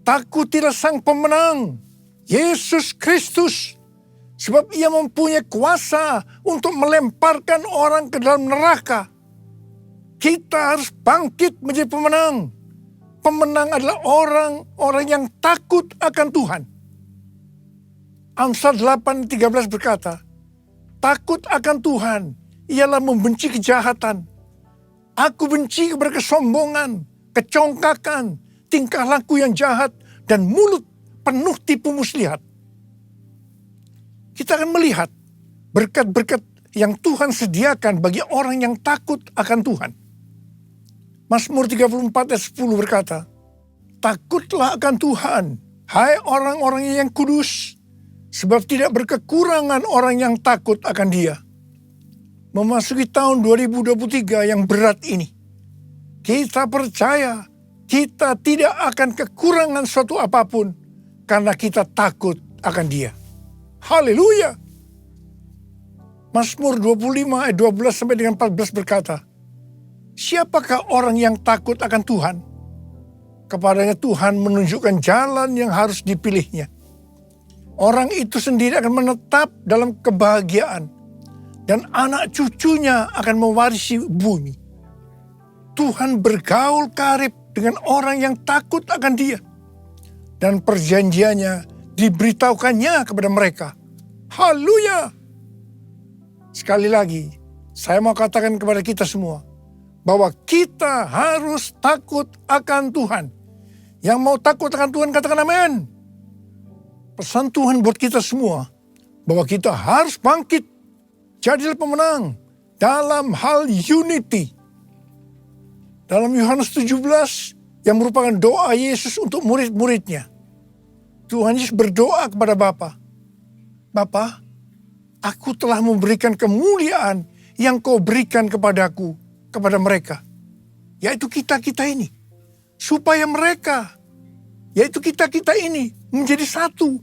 takutilah sang pemenang, Yesus Kristus. Sebab ia mempunyai kuasa untuk melemparkan orang ke dalam neraka. Kita harus bangkit menjadi pemenang. Pemenang adalah orang-orang yang takut akan Tuhan. Amsal 8:13 berkata, takut akan Tuhan ialah membenci kejahatan. Aku benci kepada kesombongan, kecongkakan, tingkah laku yang jahat, dan mulut penuh tipu muslihat. Kita akan melihat berkat-berkat yang Tuhan sediakan bagi orang yang takut akan Tuhan. Mazmur 34 ayat 10 berkata, takutlah akan Tuhan, hai orang-orang yang kudus, sebab tidak berkekurangan orang yang takut akan Dia. Memasuki tahun 2023 yang berat ini, kita percaya kita tidak akan kekurangan suatu apapun karena kita takut akan Dia. Haleluya! Mazmur 25 ayat 12 sampai dengan 14 berkata, siapakah orang yang takut akan Tuhan? Kepadanya Tuhan menunjukkan jalan yang harus dipilihnya. Orang itu sendiri akan menetap dalam kebahagiaan, dan anak cucunya akan mewarisi bumi. Tuhan bergaul karib dengan orang yang takut akan Dia, dan perjanjiannya diberitahukannya kepada mereka. Haleluya! Sekali lagi, saya mau katakan kepada kita semua, bahwa kita harus takut akan Tuhan. Yang mau takut akan Tuhan katakan amin. Pesan Tuhan buat kita semua, bahwa kita harus bangkit, jadilah pemenang dalam hal unity. Dalam Yohanes 17 yang merupakan doa Yesus untuk murid-muridnya, Tuhan Yesus berdoa kepada Bapa, Bapa, aku telah memberikan kemuliaan yang kau berikan kepadaku, kepada mereka, yaitu kita-kita ini, supaya mereka, yaitu kita-kita ini, menjadi satu.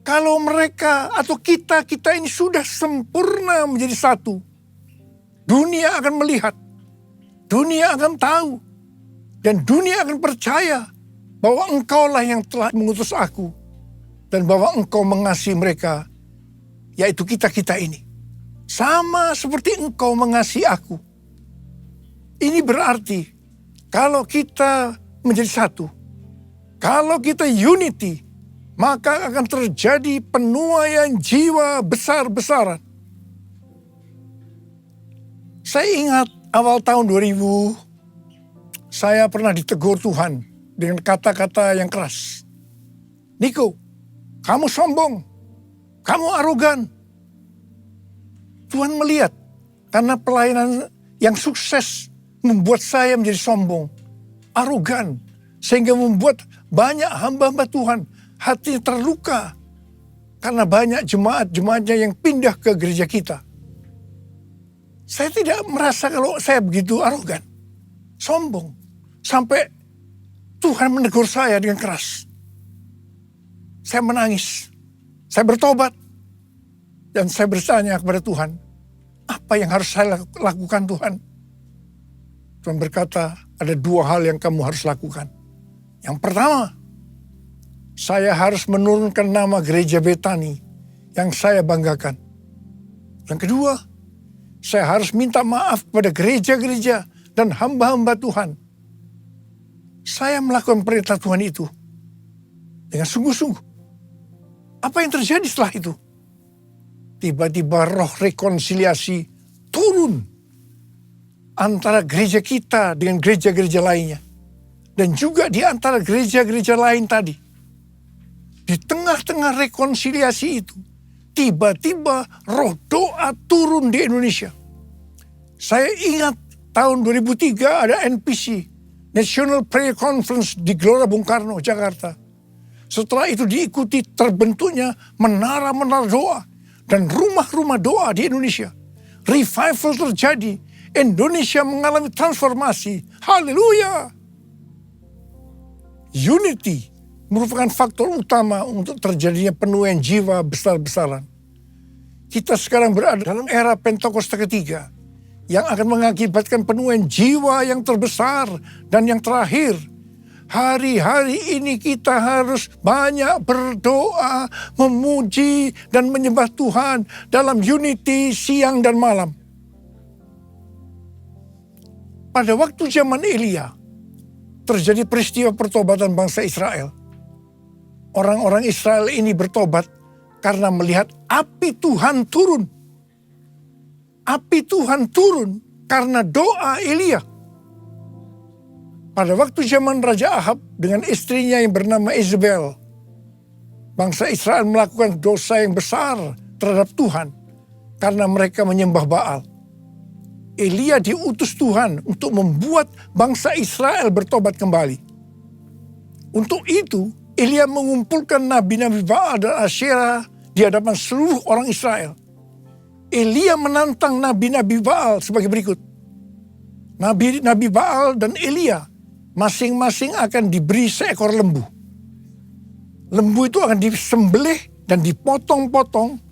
Kalau mereka atau kita-kita ini sudah sempurna menjadi satu, dunia akan melihat, dunia akan tahu, dan dunia akan percaya bahwa engkaulah yang telah mengutus aku, dan bahwa engkau mengasihi mereka, yaitu kita-kita ini, sama seperti engkau mengasihi aku. Ini berarti kalau kita menjadi satu, kalau kita unity, maka akan terjadi penuaian jiwa besar-besaran. Saya ingat awal tahun 2000, saya pernah ditegur Tuhan dengan kata-kata yang keras. Niko, kamu sombong, kamu arogan. Tuhan melihat karena pelayanan yang sukses membuat saya menjadi sombong, arogan, sehingga membuat banyak hamba-hamba Tuhan hati terluka karena banyak jemaat-jemaatnya yang pindah ke gereja kita. Saya tidak merasa kalau saya begitu arogan, sombong, sampai Tuhan menegur saya dengan keras. Saya menangis, saya bertobat, dan saya bertanya kepada Tuhan, apa yang harus saya lakukan Tuhan? Tuhan berkata, ada dua hal yang kamu harus lakukan. Yang pertama, saya harus menurunkan nama gereja Betani yang saya banggakan. Yang kedua, saya harus minta maaf kepada gereja-gereja dan hamba-hamba Tuhan. Saya melakukan perintah Tuhan itu dengan sungguh-sungguh. Apa yang terjadi setelah itu? Tiba-tiba roh rekonsiliasi turun antara gereja kita dengan gereja-gereja lainnya. Dan juga di antara gereja-gereja lain tadi. Di tengah-tengah rekonsiliasi itu, tiba-tiba roh doa turun di Indonesia. Saya ingat tahun 2003 ada NPC, National Prayer Conference di Gelora Bung Karno, Jakarta. Setelah itu diikuti terbentuknya menara-menara doa dan rumah-rumah doa di Indonesia. Revival terjadi. Indonesia mengalami transformasi. Haleluya. Unity merupakan faktor utama untuk terjadinya penuaian jiwa besar-besaran. Kita sekarang berada dalam era Pentakosta ketiga yang akan mengakibatkan penuaian jiwa yang terbesar dan yang terakhir. Hari-hari ini kita harus banyak berdoa, memuji dan menyembah Tuhan dalam unity siang dan malam. Pada waktu zaman Elia, terjadi peristiwa pertobatan bangsa Israel. Orang-orang Israel ini bertobat karena melihat api Tuhan turun. Api Tuhan turun karena doa Elia. Pada waktu zaman Raja Ahab dengan istrinya yang bernama Isabel, bangsa Israel melakukan dosa yang besar terhadap Tuhan karena mereka menyembah Baal. Elia diutus Tuhan untuk membuat bangsa Israel bertobat kembali. Untuk itu, Elia mengumpulkan nabi-nabi Baal dan Asyera di hadapan seluruh orang Israel. Elia menantang nabi-nabi Baal sebagai berikut. Nabi Baal dan Elia masing-masing akan diberi seekor lembu. Lembu itu akan disembelih dan dipotong-potong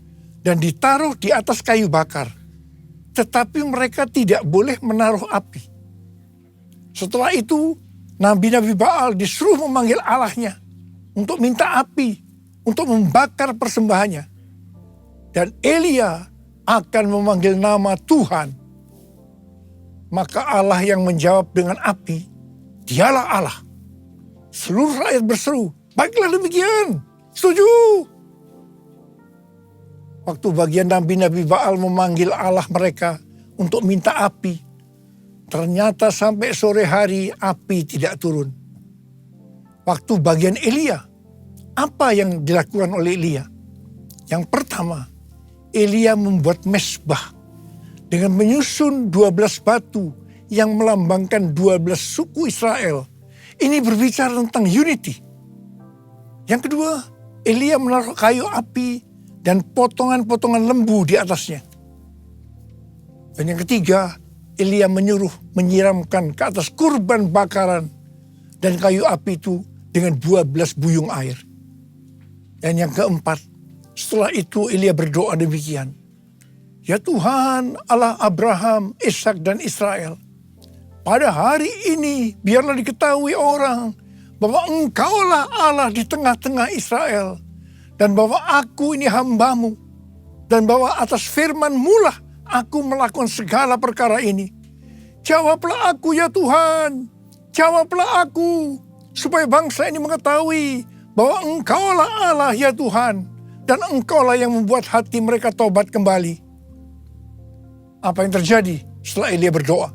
dan ditaruh di atas kayu bakar. Tetapi mereka tidak boleh menaruh api. Setelah itu, nabi-nabi Baal disuruh memanggil Allahnya untuk minta api, untuk membakar persembahannya. Dan Elia akan memanggil nama Tuhan. Maka Allah yang menjawab dengan api, Dialah Allah. Seluruh rakyat berseru, baiklah demikian, setuju. Waktu bagian nabi-nabi Baal memanggil Allah mereka untuk minta api, ternyata sampai sore hari api tidak turun. Waktu bagian Elia, apa yang dilakukan oleh Elia? Yang pertama, Elia membuat mezbah dengan menyusun 12 batu yang melambangkan 12 suku Israel. Ini berbicara tentang unity. Yang kedua, Elia menaruh kayu api dan potongan-potongan lembu di atasnya. Dan yang ketiga, Elia menyuruh menyiramkan ke atas kurban bakaran dan kayu api itu dengan 12 buyung air. Dan yang keempat, setelah itu Elia berdoa demikian. Ya Tuhan, Allah Abraham, Ishak dan Israel, pada hari ini biarlah diketahui orang bahwa Engkaulah Allah di tengah-tengah Israel, dan bahwa aku ini hambamu, dan bahwa atas firman-Mu lah aku melakukan segala perkara ini. Jawablah aku ya Tuhan, jawablah aku, supaya bangsa ini mengetahui bahwa Engkaulah Allah ya Tuhan, dan Engkaulah yang membuat hati mereka tobat kembali. Apa yang terjadi setelah Elia berdoa?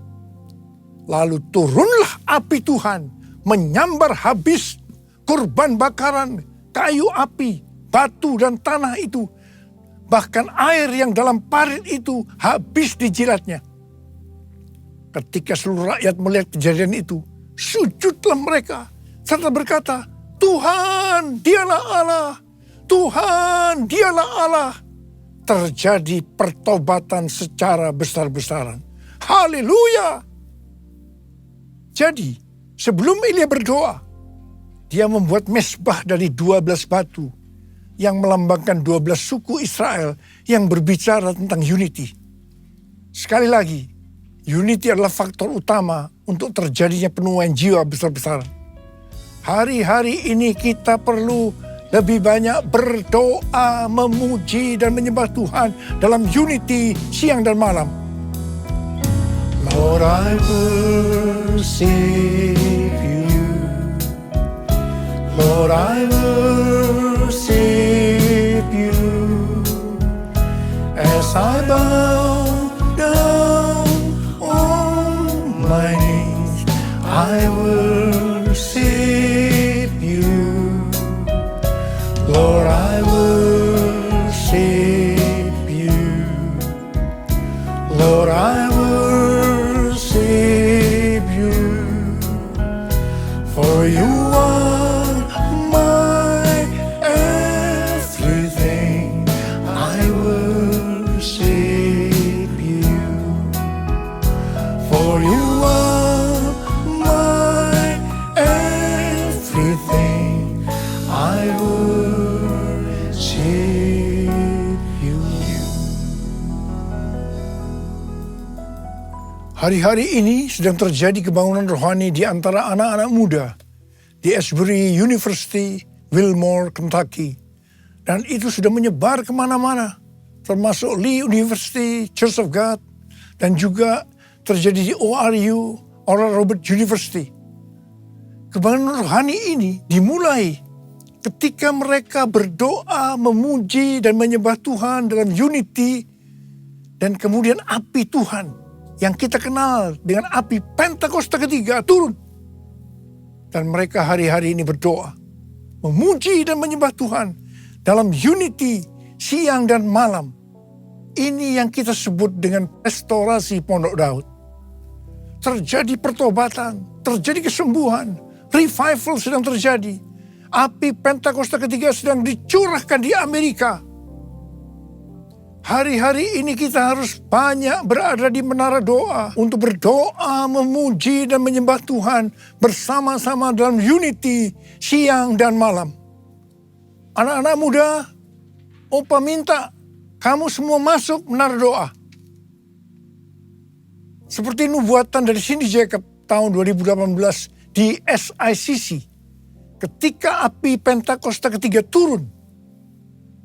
Lalu turunlah api Tuhan, menyambar habis kurban bakaran, kayu api, batu dan tanah itu. Bahkan air yang dalam parit itu habis dijilatnya. Ketika seluruh rakyat melihat kejadian itu, sujudlah mereka serta berkata, Tuhan, Dialah Allah. Tuhan, Dialah Allah. Terjadi pertobatan secara besar-besaran. Haleluya. Jadi, sebelum Elia berdoa, dia membuat mezbah dari 12 batu yang melambangkan 12 suku Israel yang berbicara tentang unity. Sekali lagi, unity adalah faktor utama untuk terjadinya penuaian jiwa besar-besaran. Hari-hari ini kita perlu lebih banyak berdoa, memuji dan menyembah Tuhan dalam unity siang dan malam. Lord, I worship you. Lord, I worship you. As I bow down on my knees, I worship you. Lord, I worship you. Lord, I worship you. For you are my everything. I worship you. For you are my everything. I worship you. Hari-hari ini sedang terjadi kebangunan rohani di antara anak-anak muda di Asbury University, Wilmore, Kentucky. Dan itu sudah menyebar kemana-mana, termasuk Lee University, Church of God, dan juga terjadi di ORU, Oral Roberts University. Kebangkitan rohani ini dimulai ketika mereka berdoa, memuji dan menyembah Tuhan dalam unity. Dan kemudian api Tuhan yang kita kenal dengan api Pentakosta ketiga turun. Dan mereka hari-hari ini berdoa, memuji dan menyembah Tuhan dalam unity siang dan malam. Ini yang kita sebut dengan restorasi Pondok Daud. Terjadi pertobatan, terjadi kesembuhan, revival sedang terjadi. Api Pentakosta ketiga sedang dicurahkan di Amerika. Hari-hari ini kita harus banyak berada di menara doa untuk berdoa, memuji dan menyembah Tuhan bersama-sama dalam unity siang dan malam. Anak-anak muda, Opa minta kamu semua masuk menara doa. Seperti nubuatan dari Cindy Jacob tahun 2018 di SICC. Ketika api Pentakosta ketiga turun,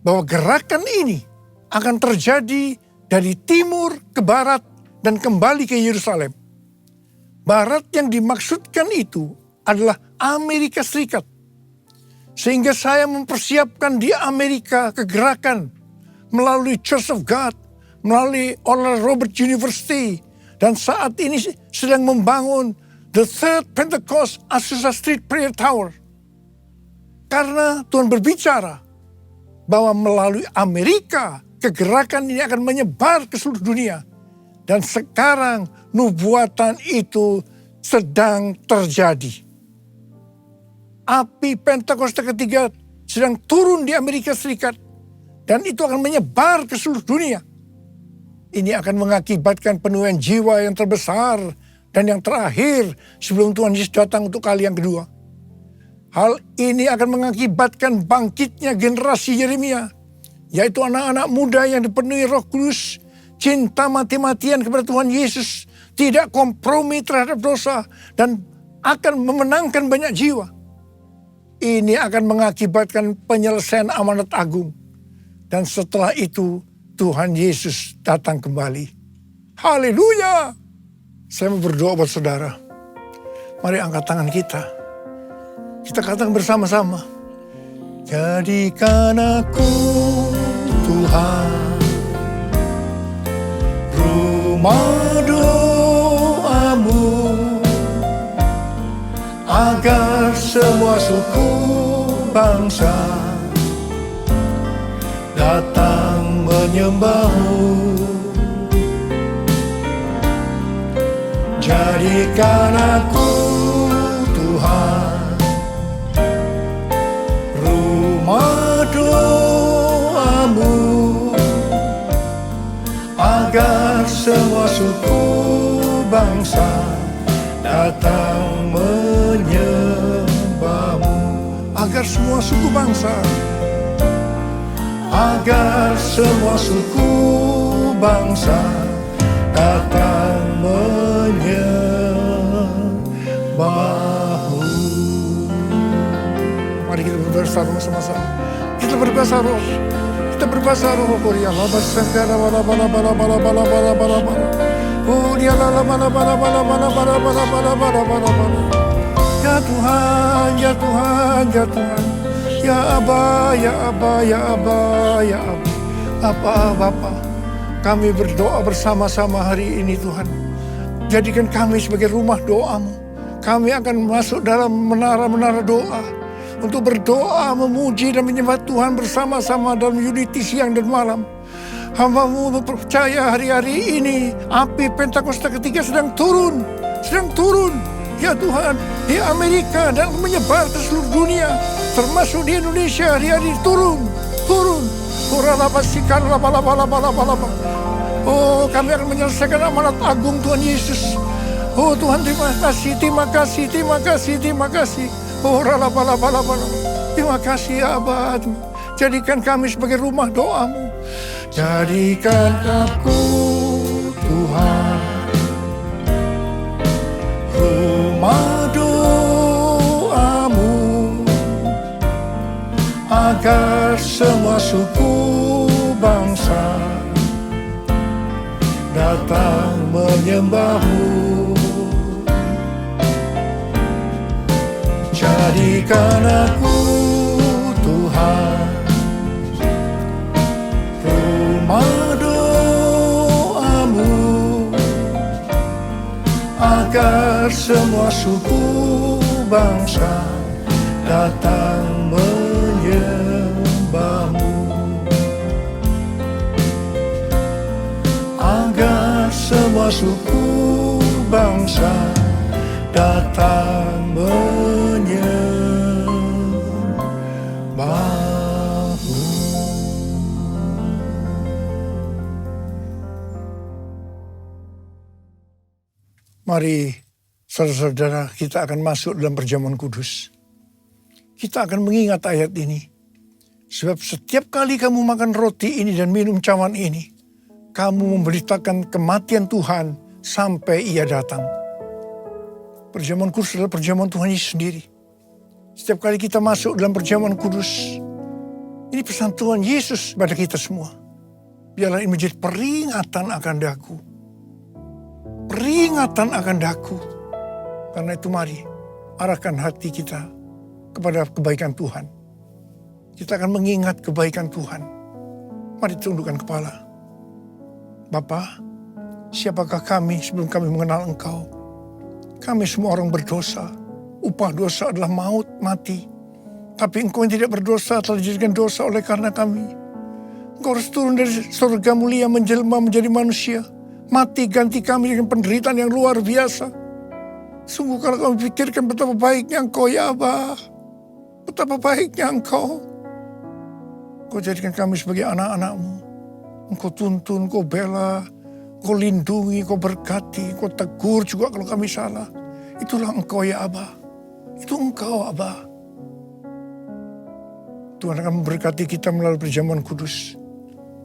bahwa gerakan ini akan terjadi dari timur ke barat dan kembali ke Yerusalem. Barat yang dimaksudkan itu adalah Amerika Serikat. Sehingga saya mempersiapkan di Amerika kegerakan melalui Church of God, melalui Oral Roberts University, dan saat ini sedang membangun The Third Pentecost Azusa Street Prayer Tower. Karena Tuhan berbicara bahwa melalui Amerika kegerakan ini akan menyebar ke seluruh dunia. Dan sekarang nubuatan itu sedang terjadi. Api Pentakosta ketiga sedang turun di Amerika Serikat. Dan itu akan menyebar ke seluruh dunia. Ini akan mengakibatkan penuaian jiwa yang terbesar dan yang terakhir sebelum Tuhan Yesus datang untuk kali yang kedua. Hal ini akan mengakibatkan bangkitnya generasi Yeremia, yaitu anak-anak muda yang dipenuhi Roh Kudus, cinta mati-matian kepada Tuhan Yesus, tidak kompromi terhadap dosa, dan akan memenangkan banyak jiwa. Ini akan mengakibatkan penyelesaian amanat agung. Dan setelah itu Tuhan Yesus datang kembali. Haleluya! Saya mau berdoa buat saudara. Mari angkat tangan kita. Kita katakan bersama-sama. Jadikan aku Tuhan, rumah doamu, agar semua suku bangsa datang menyembahmu. Jadikan aku Tuhan, rumah doamu, agar semua suku bangsa datang menyembahmu. Agar semua suku bangsa, agar semua suku bangsa datang menyembahmu. Mari kita berbahasa roh sama-sama. Kita berbahasa roh. Kita berbahasa roh. Korea lama sangkara bala bala bala bala bala bala bala bala. Korea lama bala bala bala bala bala bala bala bala bala bala. Ya Tuhan, ya Tuhan, ya Tuhan. Ya Aba, ya Aba, ya Aba, ya Aba. Apa Bapa, kami berdoa bersama-sama hari ini Tuhan. Jadikan kami sebagai rumah doamu. Kami akan masuk dalam menara-menara doa. Untuk berdoa, memuji dan menyembah Tuhan bersama-sama dalam unity siang dan malam. Hamba-Mu percaya hari-hari ini api Pentakosta ketiga sedang turun. Sedang turun. Ya Tuhan, di Amerika dan menyebar ke seluruh dunia. Termasuk di Indonesia hari-hari turun. Turun. Oh, kami akan menyelesaikan amanat agung Tuhan Yesus. Oh Tuhan, terima kasih, terima kasih, terima kasih, terima kasih. Oh terima kasih ya Abah. Jadikan kami sebagai rumah doamu. Jadikan aku Tuhan, rumah doamu, agar semua suku bangsa datang menyembahmu. berikan aku Tuhan rumah doamu, agar semua suku bangsa datang menyembahmu, agar semua suku bangsa datang menyembahmu. Mari saudara-saudara, kita akan masuk dalam perjamuan kudus. Kita akan mengingat ayat ini. Sebab setiap kali kamu makan roti ini dan minum cawan ini, kamu memberitakan kematian Tuhan sampai Ia datang. Perjamuan kudus adalah perjamuan Tuhan Yesus sendiri. Setiap kali kita masuk dalam perjamuan kudus, ini pesan Tuhan Yesus pada kita semua. Biarlah ini menjadi peringatan akan daku. Peringatan akan daku. Karena itu mari arahkan hati kita kepada kebaikan Tuhan. Kita akan mengingat kebaikan Tuhan. Mari tundukkan kepala. Bapa, siapakah kami sebelum kami mengenal Engkau? Kami semua orang berdosa. Upah dosa adalah maut, mati. Tapi Engkau yang tidak berdosa telah dijadikan dosa oleh karena kami. Engkau harus turun dari surga mulia menjelma menjadi manusia. Mati ganti kami dengan penderitaan yang luar biasa. Sungguh kalau kami pikirkan betapa baiknya Engkau ya Aba. Betapa baiknya Engkau. Engkau jadikan kami sebagai anak-anak-Mu. Engkau tuntun, Engkau bela, Engkau lindungi, Engkau berkati, Engkau tegur juga kalau kami salah. Itulah Engkau ya Aba. Itu Engkau Aba. Tuhan akan memberkati kita melalui perjamuan kudus.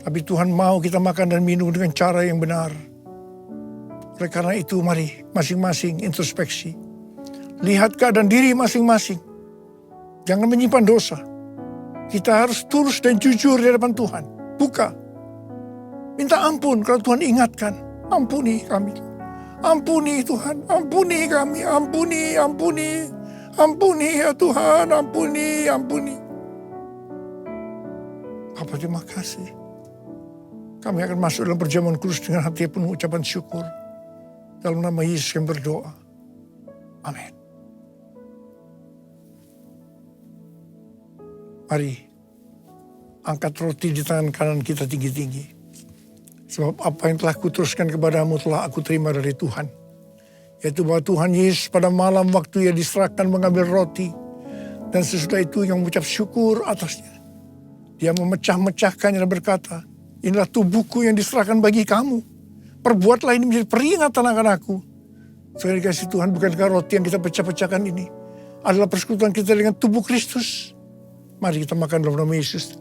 Tapi Tuhan mau kita makan dan minum dengan cara yang benar. Oleh karena itu mari masing-masing introspeksi. Lihat keadaan diri masing-masing. Jangan menyimpan dosa. Kita harus tulus dan jujur di hadapan Tuhan. Buka. Minta ampun kalau Tuhan ingatkan. Ampuni kami. Ampuni Tuhan. Ampuni kami. Ampuni, ampuni. Ampuni ya Tuhan. Ampuni, ampuni. Bapa, terima kasih. Kami akan masuk dalam perjamuan kudus dengan hati penuh ucapan syukur. Dalam nama Yesus yang berdoa. Amin. Mari, angkat roti di tangan kanan kita tinggi-tinggi. Sebab apa yang telah kuteruskan kepadamu telah aku terima dari Tuhan. Yaitu bahwa Tuhan Yesus pada malam waktu Ia diserahkan mengambil roti. Dan sesudah itu yang mengucap syukur atasnya. Dia memecah-mecahkannya dan berkata, inilah tubuhku yang diserahkan bagi kamu. Perbuatlah ini menjadi peringatan akan aku. Saudara dikasih Tuhan, bukankah roti yang kita pecah-pecahkan ini adalah persekutuan kita dengan tubuh Kristus? Mari kita makan dalam nama Yesus.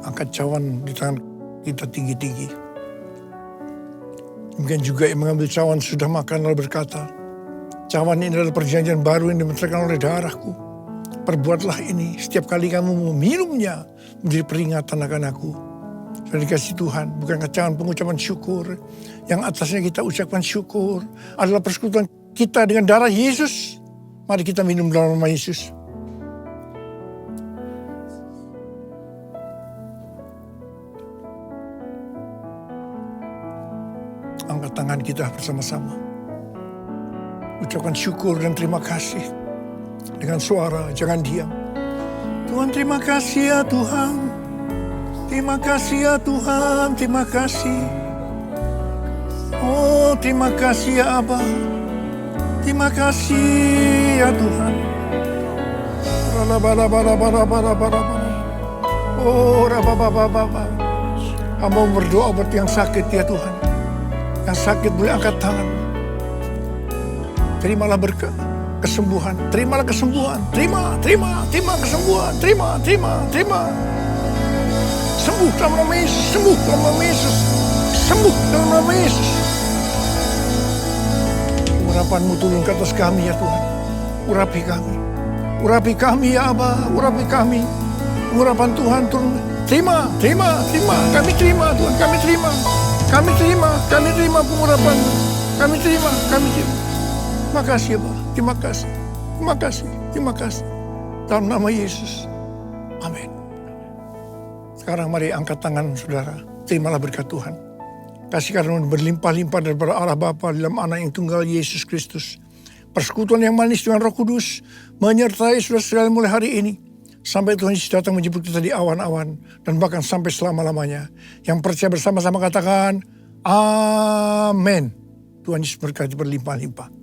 Angkat cawan di tangan kita tinggi-tinggi. Demikian juga yang mengambil cawan sudah makan lalu berkata, cawan ini adalah perjanjian baru yang dimeteraikan oleh darahku. Perbuatlah ini setiap kali kamu meminumnya menjadi peringatan akan aku. Sudah dikasih Tuhan, bukankah cawan pengucapan syukur yang atasnya kita ucapkan syukur adalah persekutuan kita dengan darah Yesus. Mari kita minum dalam nama Yesus. Angkat tangan kita bersama-sama. Ucapkan syukur dan terima kasih. Dengan suara, jangan diam. Tuhan, terima kasih ya Tuhan. Terima kasih ya Tuhan, terima kasih. Oh, terima kasih ya Abba. Terima kasih ya Tuhan. Oh, rabababababa. Hamba berdoa buat yang sakit ya Tuhan. Yang sakit boleh angkat tangan. Terimalah berkat, kesembuhan. Terimalah kesembuhan. Terima kesembuhan. Terima. Sembuh dalam nama Yesus. Sembuh dalam nama Yesus. Sembuh dalam nama Yesus. Urapan-Mu turun ke atas kami ya Tuhan. Urapi kami. Urapi kami ya Aba, urapi kami. Urapan Tuhan turun. Terima. Kami terima Tuhan, kami terima. Kami terima pengurapan. Kami terima. Makasih ya Pak, terima kasih. Dalam nama Yesus, amin. Sekarang mari angkat tangan saudara, terimalah berkat Tuhan. Kasih karunia berlimpah-limpah daripada Allah Bapa dalam Anak yang tunggal Yesus Kristus. Persekutuan yang manis dengan Roh Kudus menyertai saudara sekalian mulai hari ini. Sampai Tuhan Yesus datang menjemput kita di awan-awan. Dan bahkan sampai selama-lamanya. Yang percaya bersama-sama katakan, amin. Tuhan Yesus berkati berlimpah-limpah.